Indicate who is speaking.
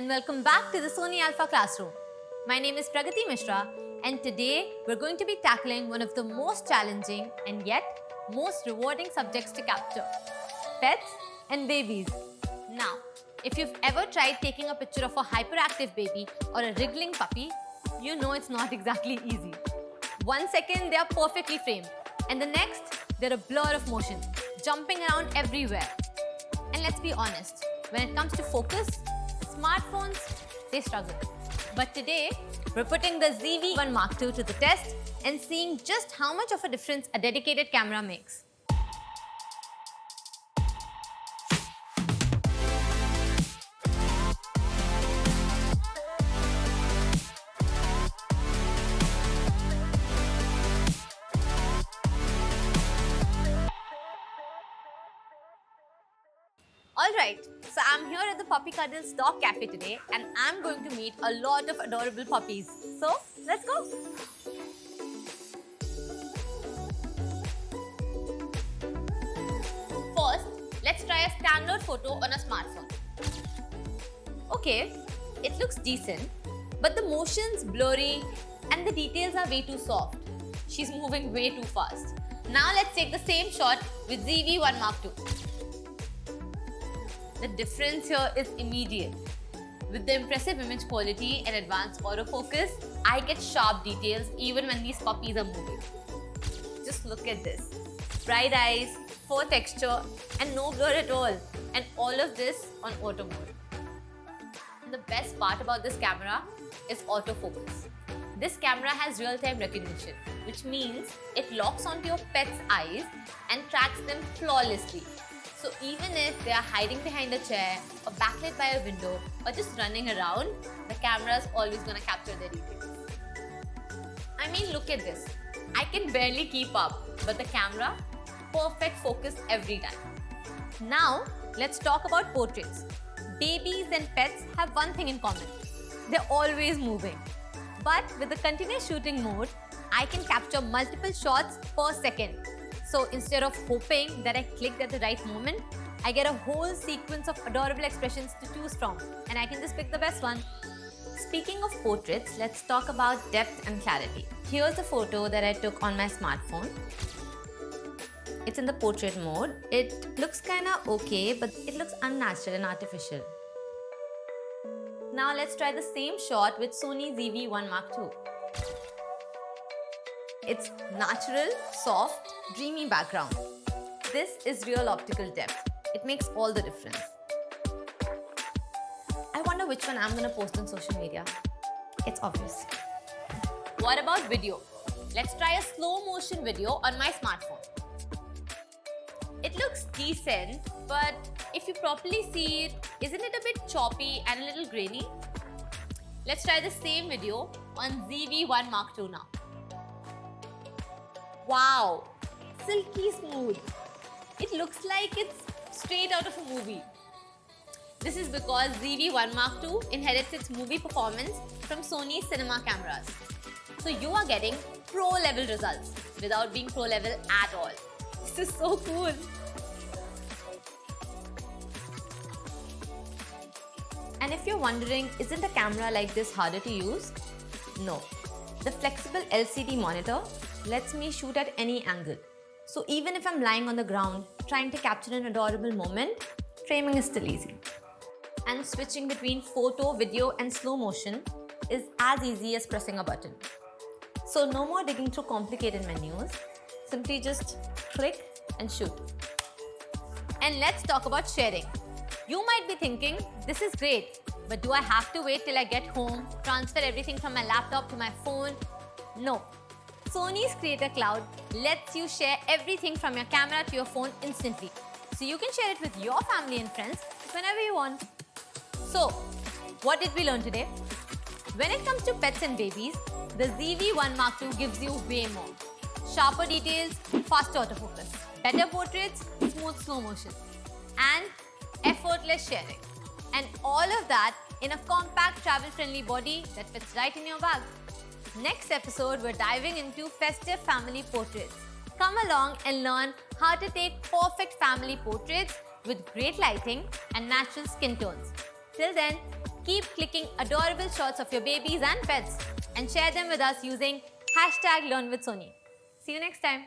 Speaker 1: and welcome back to the Sony Alpha Classroom. My name is Pragati Mishra and today we're going to be tackling one of the most challenging and yet most rewarding subjects to capture, pets and babies. Now, if you've ever tried taking a picture of a hyperactive baby or a wriggling puppy, you know it's not exactly easy. 1 second they are perfectly framed and the next they're a blur of motion, jumping around everywhere. And let's be honest, when it comes to focus, smartphones, they struggle. But today, we're putting the ZV-1 Mark II to the test and seeing just how much of a difference a dedicated camera makes. Alright, so I'm here at the Puppy Cuddles Dog Cafe today and I'm going to meet a lot of adorable puppies. So, let's go! First, let's try a standard photo on a smartphone. Okay, it looks decent, but the motion's blurry and the details are way too soft. She's moving way too fast. Now let's take the same shot with ZV-1 Mark II. The difference here is immediate. With the impressive image quality and advanced autofocus, I get sharp details even when these puppies are moving. Just look at this. Bright eyes, fur texture, and no blur at all. And all of this on auto mode. And the best part about this camera is autofocus. This camera has real-time recognition, which means it locks onto your pet's eyes and tracks them flawlessly. So even if they are hiding behind a chair or backlit by a window or just running around, the camera is always going to capture their details. I mean, look at this. I can barely keep up, but the camera, perfect focus every time. Now, let's talk about portraits. Babies and pets have one thing in common. They're always moving. But with the continuous shooting mode, I can capture multiple shots per second. So instead of hoping that I clicked at the right moment, I get a whole sequence of adorable expressions to choose from and I can just pick the best one. Speaking of portraits, let's talk about depth and clarity. Here's a photo that I took on my smartphone. It's in the portrait mode. It looks kinda okay, but it looks unnatural and artificial. Now let's try the same shot with Sony ZV-1 Mark II. It's natural, soft, dreamy background. This is real optical depth. It makes all the difference. I wonder which one I'm going to post on social media. It's obvious. What about video? Let's try a slow motion video on my smartphone. It looks decent, but if you properly see it, isn't it a bit choppy and a little grainy? Let's try the same video on ZV-1 Mark II now. Wow, silky smooth. It looks like it's straight out of a movie. This is because ZV-1 Mark II inherits its movie performance from Sony cinema cameras. So you are getting pro-level results without being pro-level at all. This is so cool. And if you're wondering, isn't a camera like this harder to use? No. The flexible LCD monitor lets me shoot at any angle. So even if I'm lying on the ground trying to capture an adorable moment, framing is still easy. And switching between photo, video and slow motion is as easy as pressing a button. So no more digging through complicated menus, simply just click and shoot. And let's talk about sharing. You might be thinking, this is great, but do I have to wait till I get home, transfer everything from my laptop to my phone? No. Sony's Creator Cloud lets you share everything from your camera to your phone instantly. So you can share it with your family and friends whenever you want. So, what did we learn today? When it comes to pets and babies, the ZV-1 Mark II gives you way more. Sharper details, faster autofocus, better portraits, smooth slow motion, and effortless sharing. And all of that in a compact travel-friendly body that fits right in your bag. Next episode, we're diving into festive family portraits. Come along and learn how to take perfect family portraits with great lighting and natural skin tones. Till then, Keep clicking adorable shots of your babies and pets and share them with us using #LearnWithSony. See you next time.